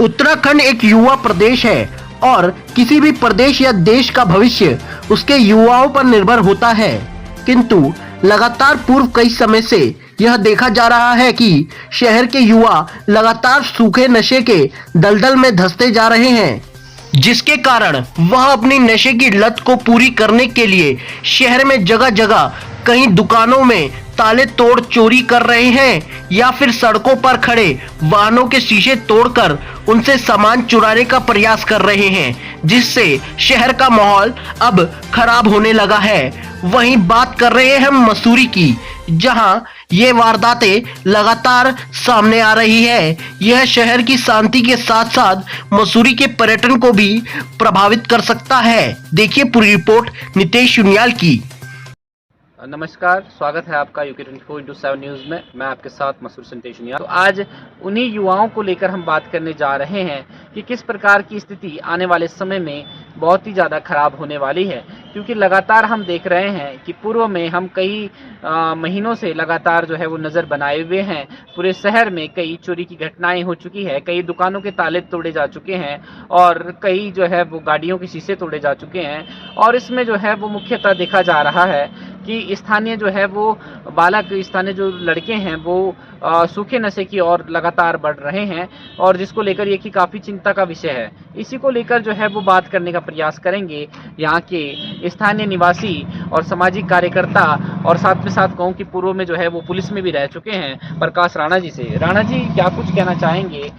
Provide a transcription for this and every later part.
उत्तराखंड एक युवा प्रदेश है और किसी भी प्रदेश या देश का भविष्य उसके युवाओं पर निर्भर होता है। किंतु लगातार पूर्व कई समय से यह देखा जा रहा है कि शहर के युवा लगातार सूखे नशे के दलदल में धंसते जा रहे हैं, जिसके कारण वह अपनी नशे की लत को पूरी करने के लिए शहर में जगह जगह कई दुकानों में ताले तोड़ चोरी कर रहे हैं या फिर सड़कों पर खड़े वाहनों के शीशे तोड़कर उनसे सामान चुराने का प्रयास कर रहे हैं, जिससे शहर का माहौल अब खराब होने लगा है। वहीं बात कर रहे हैं हम मसूरी की, जहां ये वारदातें लगातार सामने आ रही है। यह शहर की शांति के साथ साथ मसूरी के पर्यटन को भी प्रभावित कर सकता है। देखिए पूरी रिपोर्ट नितेश युनियाल की। नमस्कार, स्वागत है आपका यूके 24/7 न्यूज़ में। मैं आपके साथ मसूर संतेश युनियाल। तो आज उन्हीं युवाओं को लेकर हम बात करने जा रहे हैं कि किस प्रकार की स्थिति आने वाले समय में बहुत ही ज़्यादा खराब होने वाली है, क्योंकि लगातार हम देख रहे हैं कि पूर्व में हम कई महीनों से लगातार जो है वो नज़र बनाए हुए हैं। पूरे शहर में कई चोरी की घटनाएं हो चुकी है, कई दुकानों के ताले तोड़े जा चुके हैं और कई जो है वो गाड़ियों के शीशे तोड़े जा चुके हैं। और इसमें जो है वो मुख्यतः देखा जा रहा है कि स्थानीय जो है वो बालक, स्थानीय जो लड़के हैं वो सूखे नशे की ओर लगातार बढ़ रहे हैं, और जिसको लेकर ये कि काफ़ी चिंता का विषय है। इसी को लेकर जो है वो बात करने का प्रयास करेंगे यहाँ के स्थानीय निवासी और सामाजिक कार्यकर्ता, और साथ में साथ कहूँ कि पूर्व में जो है वो पुलिस में भी रह चुके हैं, प्रकाश राणा जी से। राणा जी, क्या कुछ कहना चाहेंगे?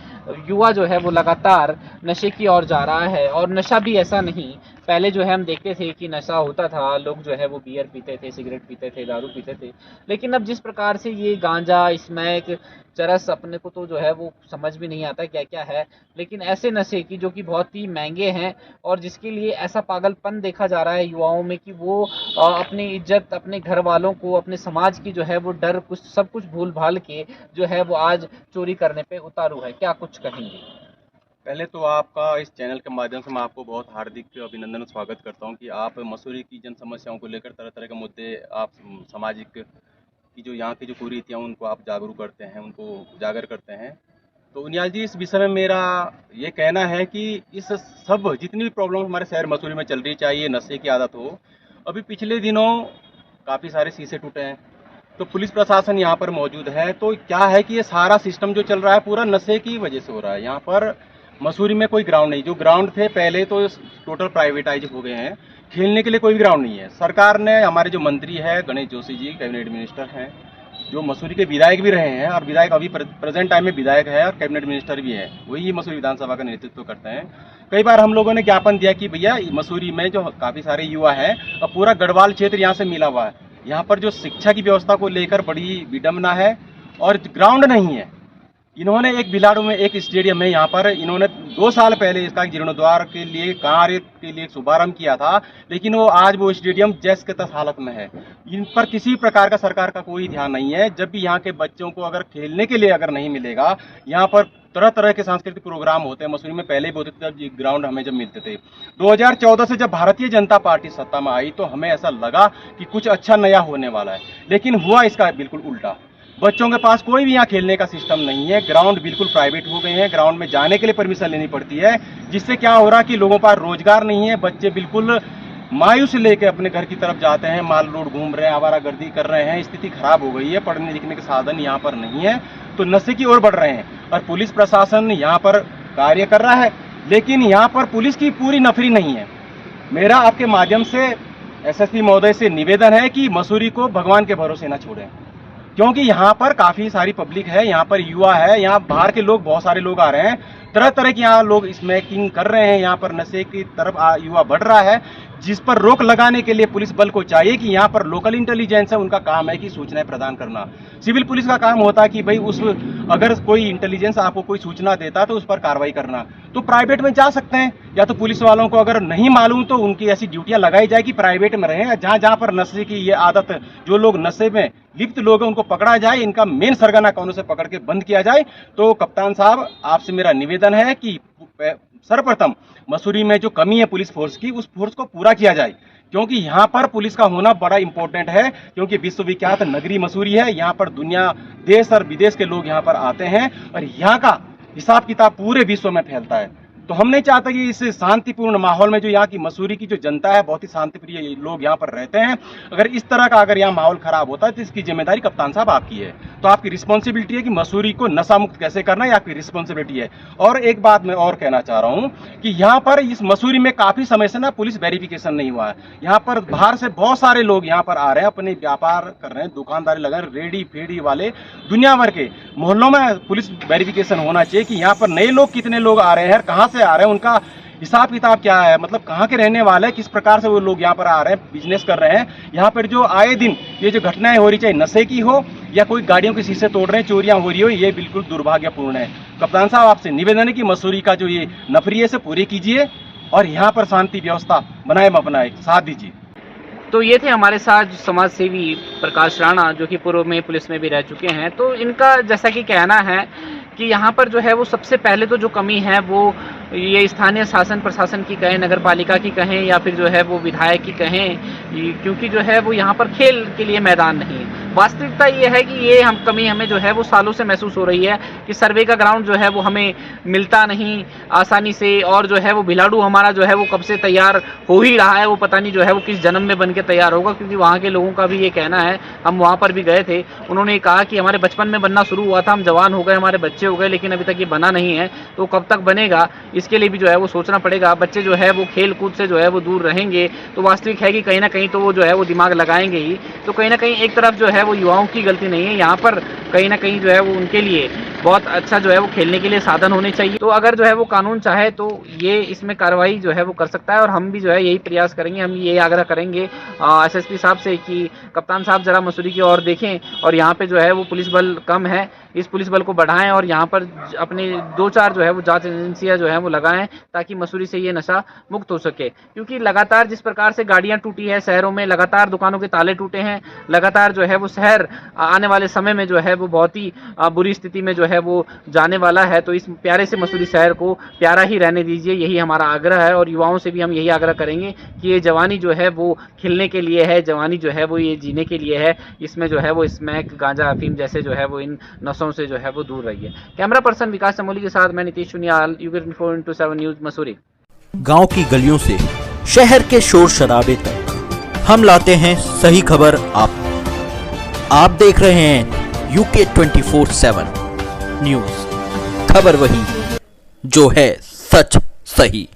युवा जो है वो लगातार नशे की ओर जा रहा है, और नशा भी ऐसा नहीं, पहले जो है हम देखते थे कि नशा होता था, लोग जो है वो बियर पीते थे, सिगरेट पीते थे, दारू पीते थे, लेकिन अब जिस प्रकार से ये गांजा, स्मैक, चरस, अपने को तो जो है वो समझ भी नहीं आता क्या क्या है, लेकिन ऐसे नशे की जो कि बहुत ही महंगे हैं और जिसके लिए ऐसा पागलपन देखा जा रहा है युवाओं में कि वो अपनी इज्जत, अपने घर वालों को, अपने समाज की जो है वो डर, कुछ सब कुछ भूल भाल के जो है वो आज चोरी करने पे उतारू है। क्या कुछ कहेंगे? पहले तो आपका इस चैनल के माध्यम से मैं आपको बहुत हार्दिक अभिनंदन और स्वागत करता हूं कि आप मसूरी की जन समस्याओं को लेकर तरह तरह के मुद्दे, आप सामाजिक की जो यहाँ की जो कुरीतियाँ उनको आप जागरूक करते हैं, उनको उजागर करते हैं। तो उनियाल जी, इस विषय में मेरा ये कहना है कि इस सब जितनी भी प्रॉब्लम हमारे शहर मसूरी में चल रही, चाहिए नशे की आदत हो, अभी पिछले दिनों काफ़ी सारे शीशे टूटे हैं, तो पुलिस प्रशासन यहाँ पर मौजूद है। तो क्या है कि ये सारा सिस्टम जो चल रहा है पूरा नशे की वजह से हो रहा है। यहाँ पर मसूरी में कोई ग्राउंड नहीं, जो ग्राउंड थे पहले तो टोटल प्राइवेटाइज हो गए हैं, खेलने के लिए कोई भी ग्राउंड नहीं है। सरकार ने, हमारे जो मंत्री है गणेश जोशी जी, कैबिनेट मिनिस्टर हैं, जो मसूरी के विधायक भी रहे हैं, और विधायक अभी प्रेजेंट टाइम में विधायक है और कैबिनेट मिनिस्टर भी है, वही मसूरी विधानसभा का नेतृत्व करते हैं। कई बार हम लोगों ने ज्ञापन दिया कि भैया मसूरी में जो काफ़ी सारे युवा हैं, अब पूरा गढ़वाल क्षेत्र यहाँ से मिला हुआ है, यहाँ पर जो शिक्षा की व्यवस्था को लेकर बड़ी विडम्बना है और ग्राउंड नहीं है। इन्होंने एक बिलाड़ू में एक स्टेडियम है, यहाँ पर इन्होंने 2 साल पहले इसका जीर्णोद्वार के लिए, कार्य के लिए शुभारंभ किया था, लेकिन वो आज वो स्टेडियम जैसे के तस हालत में है। इन पर किसी प्रकार का सरकार का कोई ध्यान नहीं है। जब भी यहाँ के बच्चों को अगर खेलने के लिए अगर नहीं मिलेगा, यहाँ पर तरह तरह के सांस्कृतिक प्रोग्राम होते हैं। मसूरी में पहले ही होते थे, जब ग्राउंड हमें जब मिलते थे। 2014 से जब भारतीय जनता पार्टी सत्ता में आई तो हमें ऐसा लगा कि कुछ अच्छा नया होने वाला है, लेकिन हुआ इसका बिल्कुल उल्टा। बच्चों के पास कोई भी यहाँ खेलने का सिस्टम नहीं है, ग्राउंड बिल्कुल प्राइवेट हो गए हैं, ग्राउंड में जाने के लिए परमिशन लेनी पड़ती है, जिससे क्या हो रहा है कि लोगों पर रोजगार नहीं है, बच्चे बिल्कुल मायूस लेके अपने घर की तरफ जाते हैं, माल रोड घूम रहे हैं, आवारागर्दी कर रहे हैं, स्थिति खराब हो गई है, पढ़ने लिखने के साधन यहाँ पर नहीं है, तो नशे की ओर बढ़ रहे हैं। और पुलिस प्रशासन यहाँ पर कार्य कर रहा है, लेकिन यहाँ पर पुलिस की पूरी नफरी नहीं है। मेरा आपके माध्यम से एसएसपी महोदय से निवेदन है कि मसूरी को भगवान के भरोसे न छोड़ें, क्योंकि यहाँ पर काफ़ी सारी पब्लिक है, यहाँ पर युवा है, यहाँ बाहर के लोग, बहुत सारे लोग आ रहे हैं, तरह तरह के यहाँ लोग स्मैकिंग कर रहे हैं, यहाँ पर नशे की तरफ युवा बढ़ रहा है, जिस पर रोक लगाने के लिए पुलिस बल को चाहिए कि यहाँ पर लोकल इंटेलिजेंस है, उनका काम है कि सूचनाएं प्रदान करना। सिविल पुलिस का काम होता है कि भाई उस अगर कोई इंटेलिजेंस आपको कोई सूचना देता तो उस पर कार्रवाई करना। तो प्राइवेट में जा सकते हैं, या तो पुलिस वालों को अगर नहीं मालूम तो उनकी ऐसी ड्यूटियां लगाई जाए कि प्राइवेट में रहें, जहाँ जहाँ पर नशे की ये आदत, जो लोग नशे में लिप्त लोग हैं उनको पकड़ा जाए, इनका मेन सरगना कौनों से पकड़ के बंद किया जाए। तो कप्तान साहब, आपसे मेरा निवेदन है कि सर्वप्रथम मसूरी में जो कमी है पुलिस फोर्स की, उस फोर्स को पूरा किया जाए, क्योंकि यहाँ पर पुलिस का होना बड़ा इंपॉर्टेंट है, क्योंकि विश्वविख्यात नगरी मसूरी है। यहाँ पर दुनिया, देश और विदेश के लोग यहाँ पर आते हैं, और यहाँ का हिसाब किताब पूरे विश्व में फैलता है। तो हम नहीं चाहते कि इस शांतिपूर्ण माहौल में जो यहाँ की मसूरी की जो जनता है, बहुत ही शांतिप्रिय लोग यहाँ पर रहते हैं, अगर इस तरह का अगर यहाँ माहौल खराब होता है तो इसकी जिम्मेदारी कप्तान साहब आपकी है। तो आपकी रिस्पॉन्सिबिलिटी है कि मसूरी को नशा मुक्त कैसे करना, ये आपकी रिस्पॉन्सिबिलिटी है। और एक बात मैं और कहना चाह रहा हूँ कि यहाँ पर इस मसूरी में काफी समय से ना पुलिस वेरिफिकेशन नहीं हुआ है। यहाँ पर बाहर से बहुत सारे लोग यहाँ पर आ रहे हैं, अपने व्यापार कर रहे हैं, दुकानदारी लगा रहे हैं, रेडी फेडी वाले, दुनिया भर के मोहल्लों में पुलिस वेरिफिकेशन होना चाहिए कि यहाँ पर नए लोग कितने लोग आ रहे हैं, कहाँ से आ रहे हैं, उनका हिसाब किताब क्या है, मतलब कहाँ के रहने वाले हैं, किस प्रकार से वो लोग यहाँ पर आ रहे हैं, बिजनेस कर रहे हैं। यहाँ पर जो आए दिन ये जो घटनाएं हो रही, चाहे नशे की हो या कोई गाड़ियों के शीशे तोड़ रहे हैं, चोरियां हो रही हो, ये बिल्कुल दुर्भाग्यपूर्ण है। कप्तान साहब आपसे निवेदन है कि मसूरी का जो ये नफरी है से पूरी कीजिए और यहाँ पर शांति व्यवस्था बनाए बनाए साथ दीजिए। तो ये थे हमारे साथ समाज सेवी प्रकाश राणा, जो कि पूर्व में पुलिस में भी रह चुके हैं। तो इनका जैसा कि कहना है कि यहाँ पर जो है वो सबसे पहले तो जो कमी है वो ये स्थानीय शासन प्रशासन की कहें, नगर पालिका की कहें या फिर जो है वो विधायक की कहें, क्योंकि जो है वो यहाँ पर खेल के लिए मैदान नहीं है। वास्तविकता ये है कि ये कमी हमें जो है वो सालों से महसूस हो रही है कि सर्वे का ग्राउंड जो है वो हमें मिलता नहीं आसानी से, और जो है वो भिलाड़ू हमारा जो है वो कब से तैयार हो ही रहा है, वो पता नहीं जो है वो किस जन्म में बन के तैयार होगा। क्योंकि वहाँ के लोगों का भी ये कहना है, हम वहाँ पर भी गए थे, उन्होंने कहा कि हमारे बचपन में बनना शुरू हुआ था, हम जवान हो गए, हमारे बच्चे हो गए, लेकिन अभी तक ये बना नहीं है। तो कब तक बनेगा, इसके लिए भी जो है वो सोचना पड़ेगा। बच्चे जो है वो खेल कूद से जो है वो दूर रहेंगे, तो वास्तविक है कि कहीं ना कहीं तो वो जो है वो दिमाग लगाएंगे ही। तो कहीं ना कहीं एक तरफ जो है वो युवाओं की गलती नहीं है, यहाँ पर कहीं ना कहीं जो है वो उनके लिए बहुत अच्छा जो है वो खेलने के लिए साधन होने चाहिए। तो अगर जो है वो कानून चाहे तो ये इसमें कार्रवाई जो है वो कर सकता है, और हम भी जो है यही प्रयास करेंगे, हम यही आग्रह करेंगे एसएसपी साहब से कि कप्तान साहब जरा मसूरी की ओर देखें, और यहाँ पे जो है वो पुलिस बल कम है, इस पुलिस बल को बढ़ाएं और यहाँ पर अपने 2-4 जो है वो जांच एजेंसियां जो है वो लगाएं, ताकि मसूरी से ये नशा मुक्त हो सके। क्योंकि लगातार जिस प्रकार से गाड़ियां टूटी है शहरों में, लगातार दुकानों के ताले टूटे हैं, लगातार जो है वो शहर आने वाले समय में जो है वो बहुत ही बुरी स्थिति में जो है वो जाने वाला है। तो इस प्यारे से मसूरी शहर को प्यारा ही रहने दीजिए, यही हमारा आग्रह है। और युवाओं से भी हम यही आग्रह करेंगे कि ये जवानी जो है वो खिलने के लिए है, जवानी जो है वो ये जीने के लिए है, इसमें जो है वो स्मैक, गांजा, अफीम जैसे जो है वो इन नशों से जो है वो दूर रहिए। कैमरा पर्सन विकास चमोली के साथ मैं नीतीश चुनियाल, UKINFO/7 न्यूज मसूरी। गांव की गलियों से शहर के शोर शराबे तक हम लाते हैं सही खबर आप देख रहे हैं UK24/7 न्यूज, खबर वही जो है सच सही।